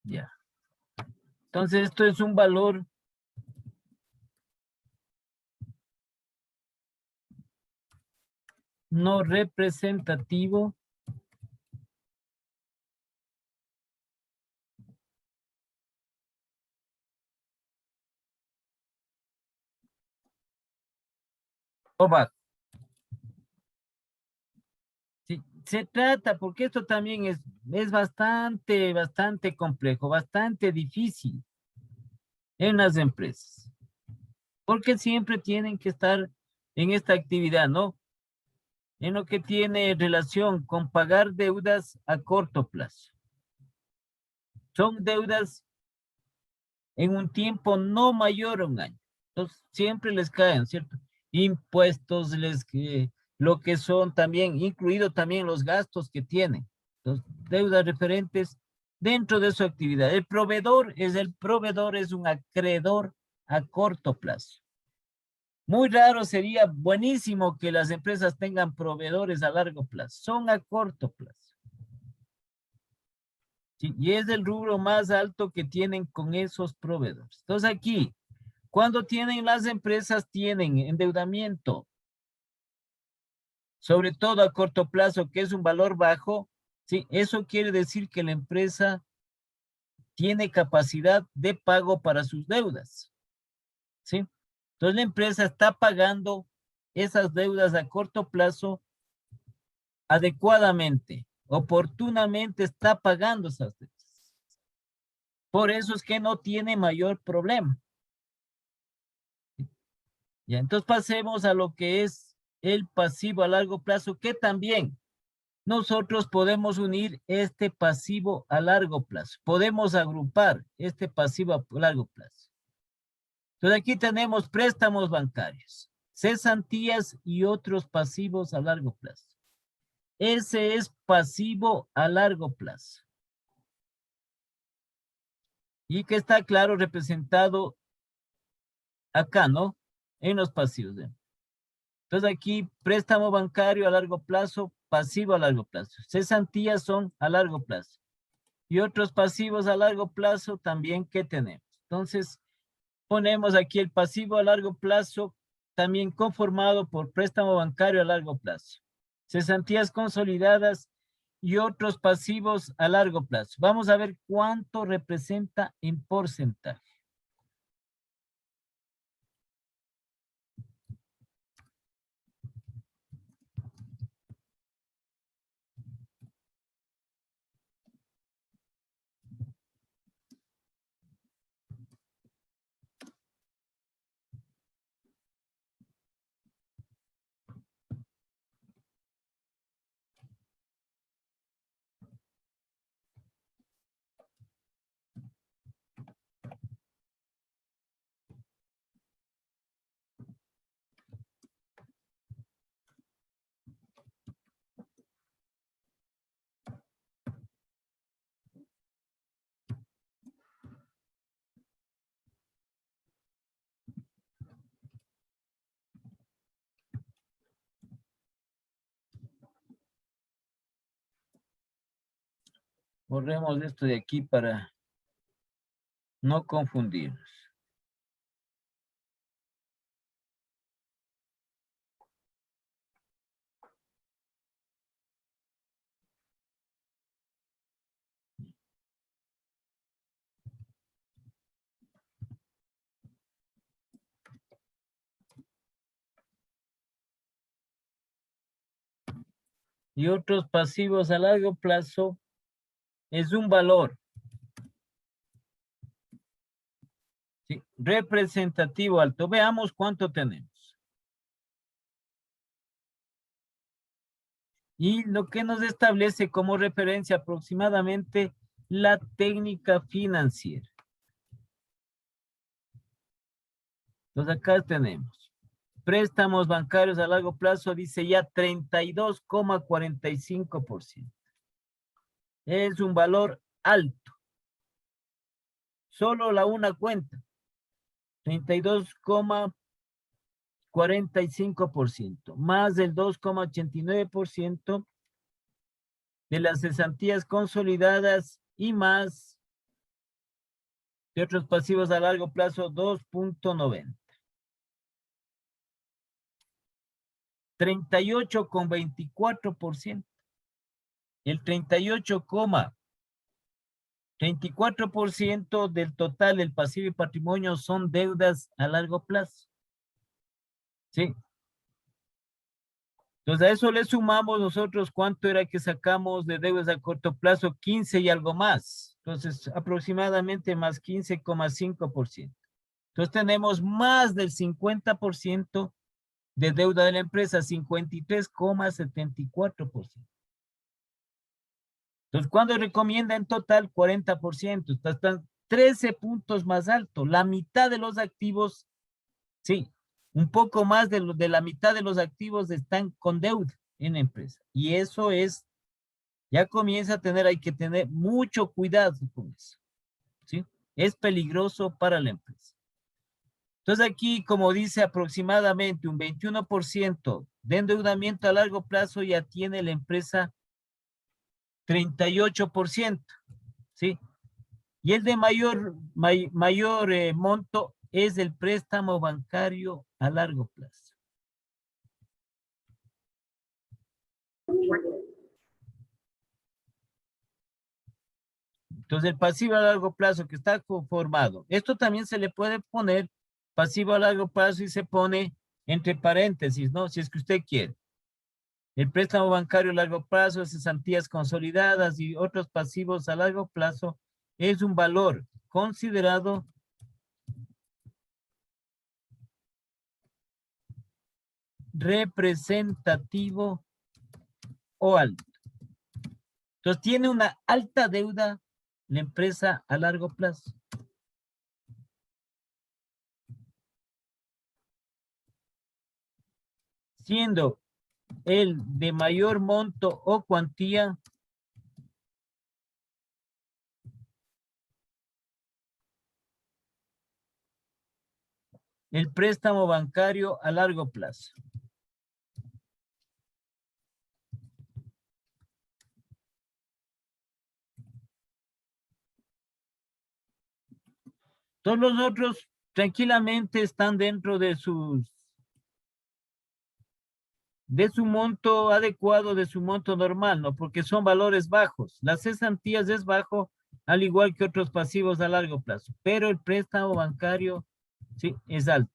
Ya. Entonces, esto es un valor no representativo o bajo. Sí, se trata, porque esto también es bastante complejo, bastante difícil en las empresas, porque siempre tienen que estar en esta actividad, ¿no? En lo que tiene relación con pagar deudas a corto plazo. Son deudas en un tiempo no mayor a un año. Entonces, siempre les caen, ¿cierto? Impuestos, lo que son también, incluido también los gastos que tienen. Entonces, deudas referentes dentro de su actividad. El proveedor es un acreedor a corto plazo. Muy raro, sería buenísimo que las empresas tengan proveedores a largo plazo. Son a corto plazo. Sí, y es el rubro más alto que tienen con esos proveedores. Entonces aquí, cuando tienen las empresas, tienen endeudamiento, sobre todo a corto plazo, que es un valor bajo, sí, eso quiere decir que la empresa tiene capacidad de pago para sus deudas, ¿sí? Entonces la empresa está pagando esas deudas a corto plazo adecuadamente, oportunamente está pagando esas deudas. Por eso es que no tiene mayor problema. Ya, entonces pasemos a lo que es el pasivo a largo plazo, que también nosotros podemos unir este pasivo a largo plazo. Podemos agrupar este pasivo a largo plazo. Entonces aquí tenemos préstamos bancarios, cesantías y otros pasivos a largo plazo. Ese es pasivo a largo plazo. Y que está claro representado acá, ¿no? En los pasivos. Entonces aquí préstamo bancario a largo plazo, pasivo a largo plazo. Cesantías son a largo plazo. Y otros pasivos a largo plazo también que tenemos. Entonces ponemos aquí el pasivo a largo plazo también conformado por préstamo bancario a largo plazo. Cesantías consolidadas y otros pasivos a largo plazo. Vamos a ver cuánto representa en porcentaje. Borremos esto de aquí para no confundirnos. Y otros pasivos a largo plazo es un valor, ¿sí? Representativo alto. Veamos cuánto tenemos. Y lo que nos establece como referencia aproximadamente la técnica financiera. Entonces acá tenemos préstamos bancarios a largo plazo, dice ya 32,45%. Es un valor alto. Solo la una cuenta. 32,45%. Más del 2,89% de las cesantías consolidadas y más Y otros pasivos a largo plazo, 2.90. 38,24%. El 38,34% del total del pasivo y patrimonio son deudas a largo plazo. ¿Sí? Entonces a eso le sumamos nosotros cuánto era que sacamos de deudas a corto plazo, 15 y algo más. Entonces aproximadamente más 15,5%. Entonces tenemos más del 50% de deuda de la empresa, 53,74%. Entonces, ¿cuándo recomienda en total? 40%. Están 13 puntos más alto. La mitad de los activos, sí, un poco más de la mitad de los activos están con deuda en la empresa. Y eso es, ya comienza a tener, hay que tener mucho cuidado con eso. ¿Sí? Es peligroso para la empresa. Entonces aquí, como dice, aproximadamente un 21% de endeudamiento a largo plazo ya tiene la empresa 38%, ¿sí? Y el de mayor monto es el préstamo bancario a largo plazo. Entonces, el pasivo a largo plazo que está conformado, esto también se le puede poner pasivo a largo plazo y se pone entre paréntesis, ¿no? Si es que usted quiere. El préstamo bancario a largo plazo, cesantías consolidadas y otros pasivos a largo plazo es un valor considerado representativo o alto. Entonces tiene una alta deuda la empresa a largo plazo. Siendo el de mayor monto o cuantía el préstamo bancario a largo plazo. Todos los otros tranquilamente están dentro de su monto adecuado, de su monto normal, ¿no? Porque son valores bajos. Las cesantías es bajo, al igual que otros pasivos a largo plazo, pero el préstamo bancario, sí, es alto.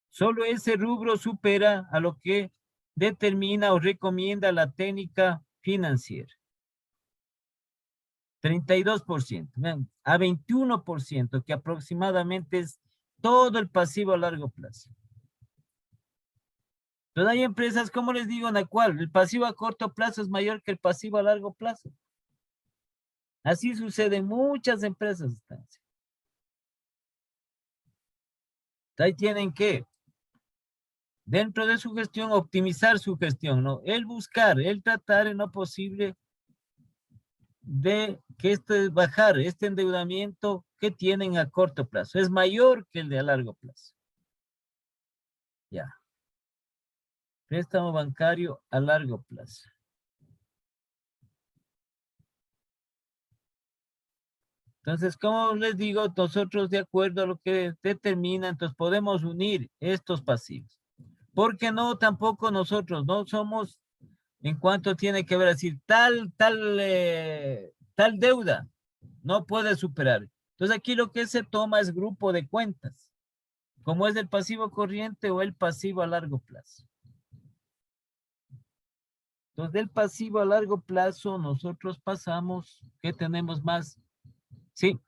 Solo ese rubro supera a lo que determina o recomienda la técnica financiera. 32%, a 21%, que aproximadamente es todo el pasivo a largo plazo. Pero hay empresas, como les digo, en la cual el pasivo a corto plazo es mayor que el pasivo a largo plazo. Así sucede en muchas empresas. Ahí tienen que, dentro de su gestión, optimizar su gestión, ¿no? El buscar, el tratar en lo posible de que bajar este endeudamiento que tienen a corto plazo. Es mayor que el de a largo plazo. Ya. Préstamo bancario a largo plazo. Entonces, como les digo, nosotros de acuerdo a lo que determina, entonces podemos unir estos pasivos. Porque no, tampoco nosotros no somos en cuanto tiene que ver, decir, tal deuda no puede superar. Entonces aquí lo que se toma es grupo de cuentas, como es el pasivo corriente o el pasivo a largo plazo. Entonces del pasivo a largo plazo nosotros pasamos, ¿qué tenemos más? Sí,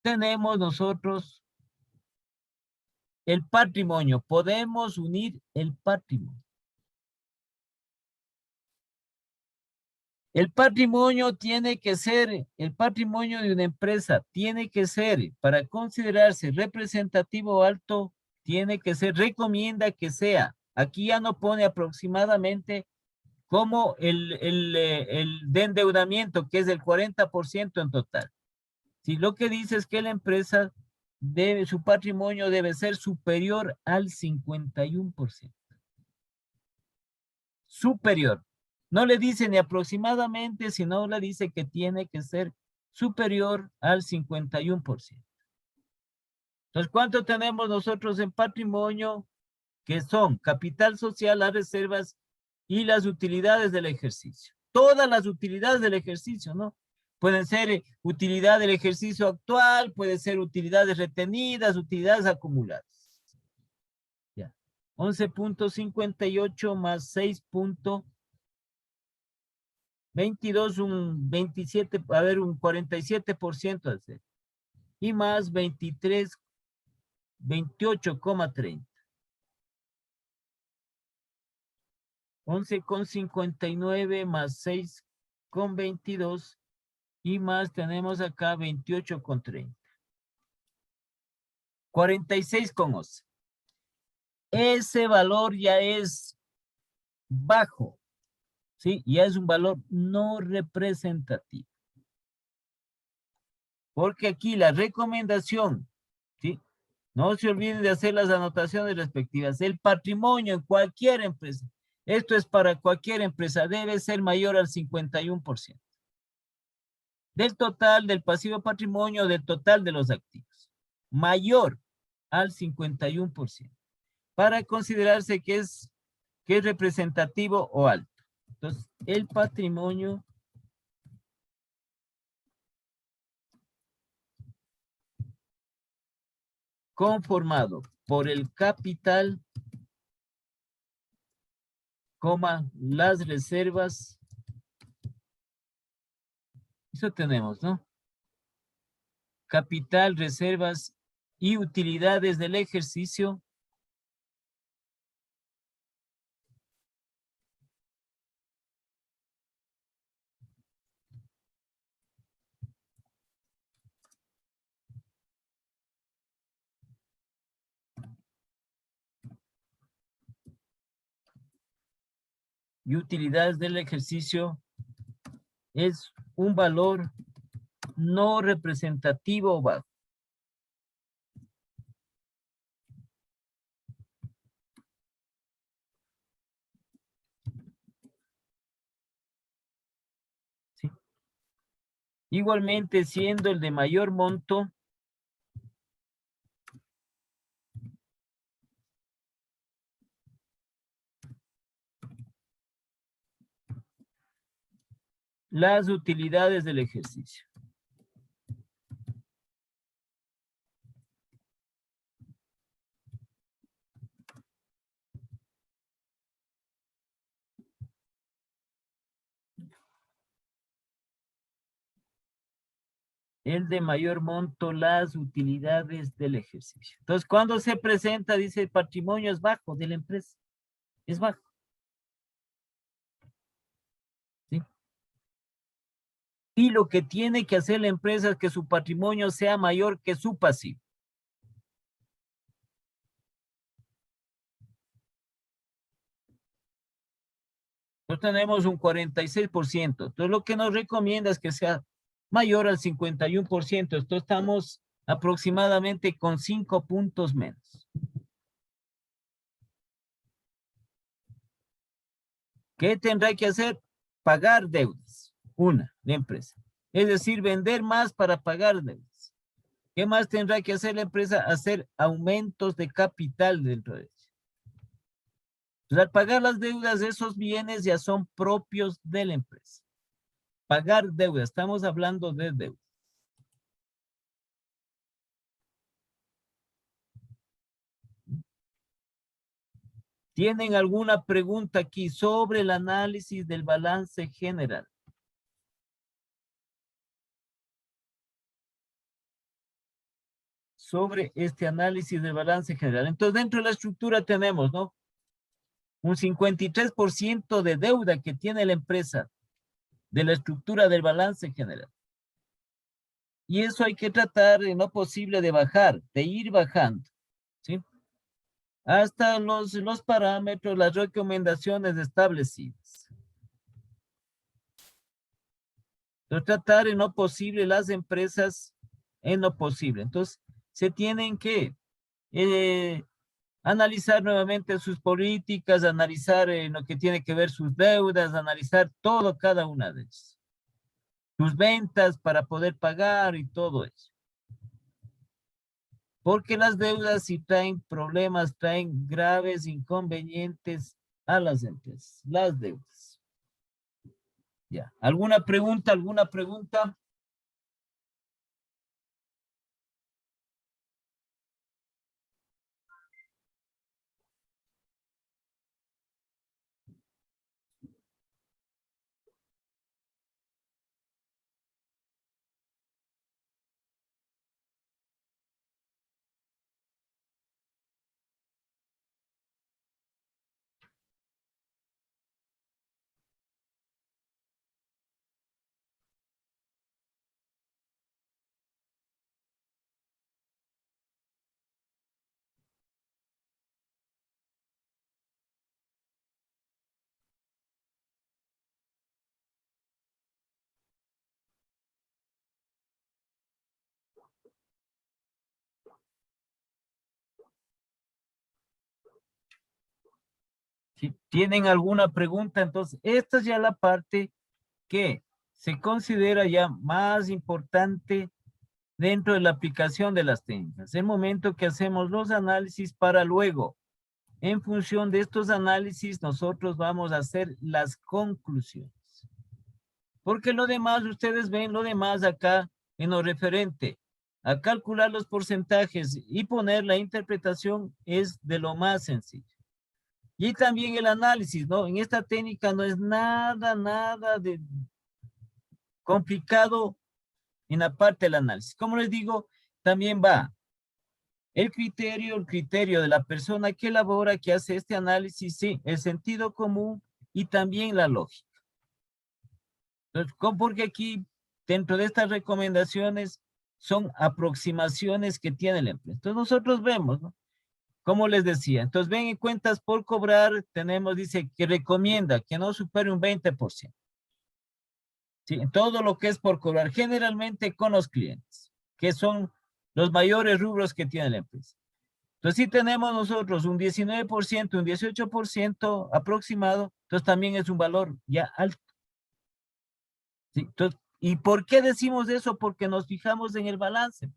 tenemos nosotros el patrimonio, podemos unir el patrimonio. El patrimonio tiene que ser, el patrimonio de una empresa tiene que ser, para considerarse representativo o alto, tiene que ser, recomienda que sea. Aquí ya no pone aproximadamente como el de endeudamiento, que es el 40% en total. Si lo que dice es que la empresa su patrimonio debe ser superior al 51%. Superior. No le dice ni aproximadamente, sino le dice que tiene que ser superior al 51%. Entonces, ¿cuánto tenemos nosotros en patrimonio? Que son capital social, las reservas y las utilidades del ejercicio. Todas las utilidades del ejercicio, ¿no? Pueden ser utilidad del ejercicio actual, puede ser utilidades retenidas, utilidades acumuladas. Ya. 11.58 más 6.22, un 27, a ver, un 47% al ser. Y más 23, 28,30. 11,59 más 6,22 y más tenemos acá 28,30. 46,11. Ese valor ya es bajo, ¿sí? Ya es un valor no representativo. Porque aquí la recomendación, ¿sí? No se olviden de hacer las anotaciones respectivas. El patrimonio en cualquier empresa, esto es para cualquier empresa, debe ser mayor al 51%. Del total del pasivo patrimonio, del total de los activos. Mayor al 51%. Para considerarse que es representativo o alto. Entonces, el patrimonio conformado por el capital, las reservas. Eso tenemos, ¿no? Capital, reservas y utilidades del ejercicio. Y utilidades del ejercicio es un valor no representativo o bajo. ¿Sí? Igualmente, siendo el de mayor monto, las utilidades del ejercicio. El de mayor monto, las utilidades del ejercicio. Entonces, cuando se presenta, dice el patrimonio es bajo de la empresa. Es bajo. ¿Sí? Y lo que tiene que hacer la empresa es que su patrimonio sea mayor que su pasivo. Entonces tenemos un 46%. Entonces lo que nos recomienda es que sea mayor al 51%. Entonces estamos aproximadamente con 5 puntos menos. ¿Qué tendrá que hacer? Pagar deudas. Una, la empresa. Es decir, vender más para pagar deudas. ¿Qué más tendrá que hacer la empresa? Hacer aumentos de capital dentro de ella. Entonces, al pagar las deudas, esos bienes ya son propios de la empresa. Pagar deudas, estamos hablando de deuda. ¿Tienen alguna pregunta aquí sobre el análisis del balance general? Sobre este análisis del balance general. Entonces, dentro de la estructura tenemos, ¿no? Un 53% de deuda que tiene la empresa de la estructura del balance general. Y eso hay que tratar en lo posible de bajar, de ir bajando, ¿sí? Hasta los parámetros, las recomendaciones establecidas. Entonces, tratar en lo posible las empresas en lo posible. Entonces, se tienen que analizar nuevamente sus políticas, analizar lo que tiene que ver sus deudas, analizar todo, cada una de ellas. tus ventas para poder pagar y todo eso. Porque las deudas sí traen problemas, traen graves inconvenientes a las empresas, las deudas. Ya. ¿Alguna pregunta? ¿Alguna pregunta? Si tienen alguna pregunta, entonces esta es ya la parte que se considera ya más importante dentro de la aplicación de las técnicas. El momento que hacemos los análisis para luego, en función de estos análisis, nosotros vamos a hacer las conclusiones. Porque lo demás, ustedes ven lo demás acá en lo referente a calcular los porcentajes y poner la interpretación es de lo más sencillo. Y también el análisis, ¿no? En esta técnica no es nada de complicado en la parte del análisis. Como les digo, también va el criterio de la persona que elabora, que hace este análisis, sí, el sentido común y también la lógica. Entonces, porque aquí, dentro de estas recomendaciones, son aproximaciones que tiene la empresa. Entonces, nosotros vemos, ¿no? Como les decía, entonces ven en cuentas por cobrar, tenemos, dice, que recomienda que no supere un 20%. ¿Sí? Todo lo que es por cobrar, generalmente con los clientes, que son los mayores rubros que tiene la empresa. Entonces, si tenemos nosotros un 19%, un 18% aproximado, entonces también es un valor ya alto. ¿Sí? Entonces, ¿y por qué decimos eso? Porque nos fijamos en el balance.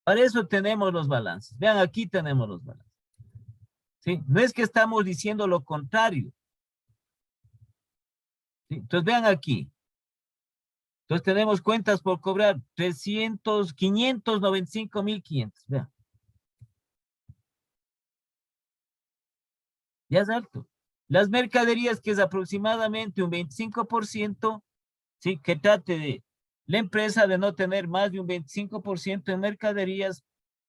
Para eso tenemos los balances. Vean, aquí tenemos los balances. ¿Sí? No es que estamos diciendo lo contrario. ¿Sí? Entonces, vean aquí. Entonces, tenemos cuentas por cobrar 595,500. Vean. Ya es alto. Las mercaderías, que es aproximadamente un 25%, ¿sí? Que trate de la empresa de no tener más de un 25% en mercaderías,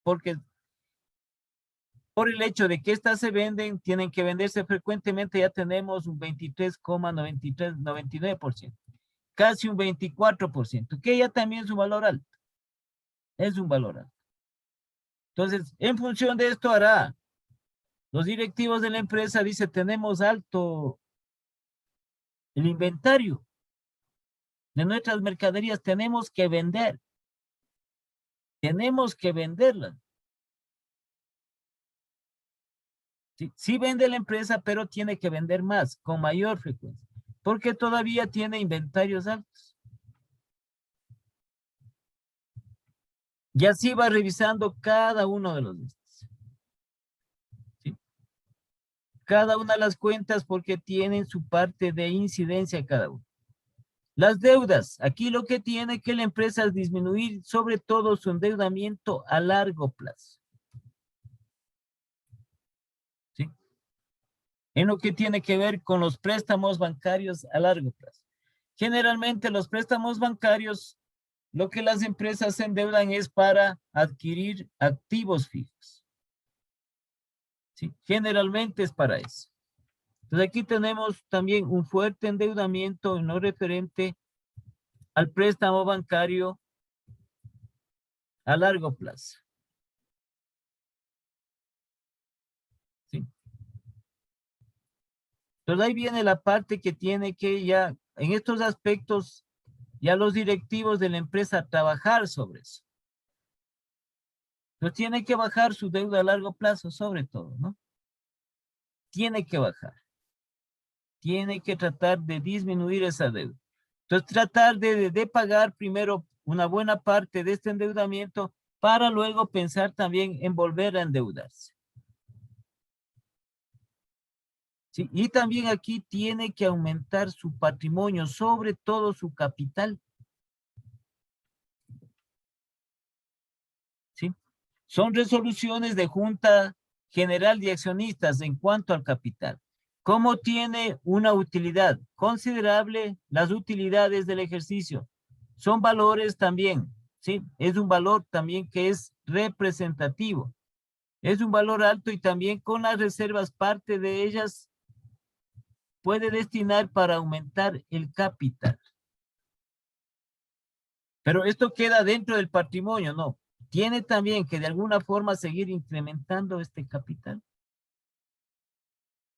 porque por el hecho de que estas se venden, tienen que venderse frecuentemente, ya tenemos un 23,99%, casi un 24%, que ya también es un valor alto, es un valor alto. Entonces, en función de esto hará, los directivos de la empresa dice, tenemos alto el inventario de nuestras mercaderías, tenemos que venderlas. Sí, sí vende la empresa, pero tiene que vender más, con mayor frecuencia, porque todavía tiene inventarios altos. Y así va revisando cada uno de los listos. ¿Sí? Cada una de las cuentas, porque tienen su parte de incidencia cada uno. Las deudas, aquí lo que tiene que la empresa es disminuir sobre todo su endeudamiento a largo plazo. ¿Sí? En lo que tiene que ver con los préstamos bancarios a largo plazo. Generalmente los préstamos bancarios, lo que las empresas se endeudan es para adquirir activos fijos. ¿Sí? Generalmente es para eso. Entonces aquí tenemos también un fuerte endeudamiento en lo referente al préstamo bancario a largo plazo. ¿Sí? Entonces ahí viene la parte que tiene que ya, en estos aspectos, ya los directivos de la empresa trabajar sobre eso. Entonces tiene que bajar su deuda a largo plazo sobre todo, ¿no? Tiene que bajar. Tiene que tratar de disminuir esa deuda. Entonces, tratar de pagar primero una buena parte de este endeudamiento para luego pensar también en volver a endeudarse. ¿Sí? Y también aquí tiene que aumentar su patrimonio, sobre todo su capital. ¿Sí? Son resoluciones de Junta General de Accionistas en cuanto al capital. ¿Cómo tiene una utilidad? Considerable las utilidades del ejercicio. Son valores también, ¿sí? Es un valor también que es representativo. Es un valor alto y también con las reservas, parte de ellas puede destinar para aumentar el capital. Pero esto queda dentro del patrimonio, ¿no? Tiene también que de alguna forma seguir incrementando este capital.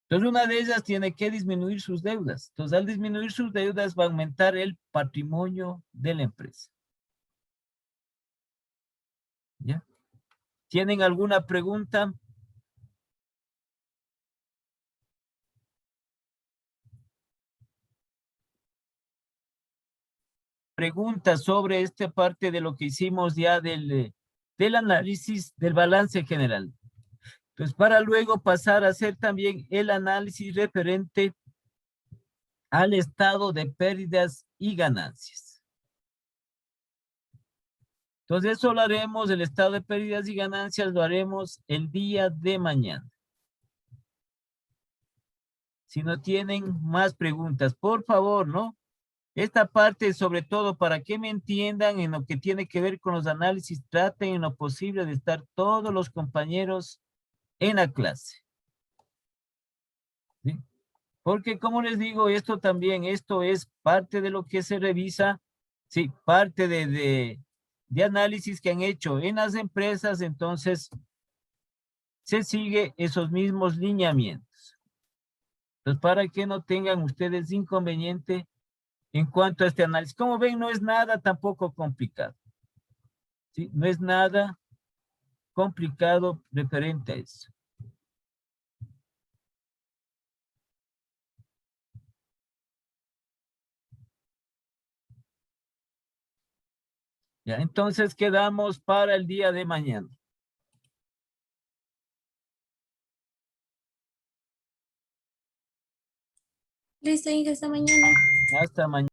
Entonces, una de ellas tiene que disminuir sus deudas. Entonces, al disminuir sus deudas va a aumentar el patrimonio de la empresa. ¿Ya? ¿Tienen alguna pregunta? Preguntas sobre esta parte de lo que hicimos ya del análisis del balance general. Entonces, para luego pasar a hacer también el análisis referente al estado de pérdidas y ganancias. Entonces, eso lo haremos, el estado de pérdidas y ganancias lo haremos el día de mañana. Si no tienen más preguntas, por favor, ¿no? Esta parte, sobre todo, para que me entiendan en lo que tiene que ver con los análisis, traten en lo posible de estar todos los compañeros en la clase. ¿Sí? Porque como les digo, esto también, esto es parte de lo que se revisa, sí, parte de análisis que han hecho en las empresas, entonces se sigue esos mismos lineamientos. Entonces, para que no tengan ustedes inconveniente en cuanto a este análisis. Como ven, no es nada tampoco complicado. ¿Sí? No es nada complicado referente a eso. Ya, entonces quedamos para el día de mañana. Listo, Inge, hasta mañana. Hasta mañana.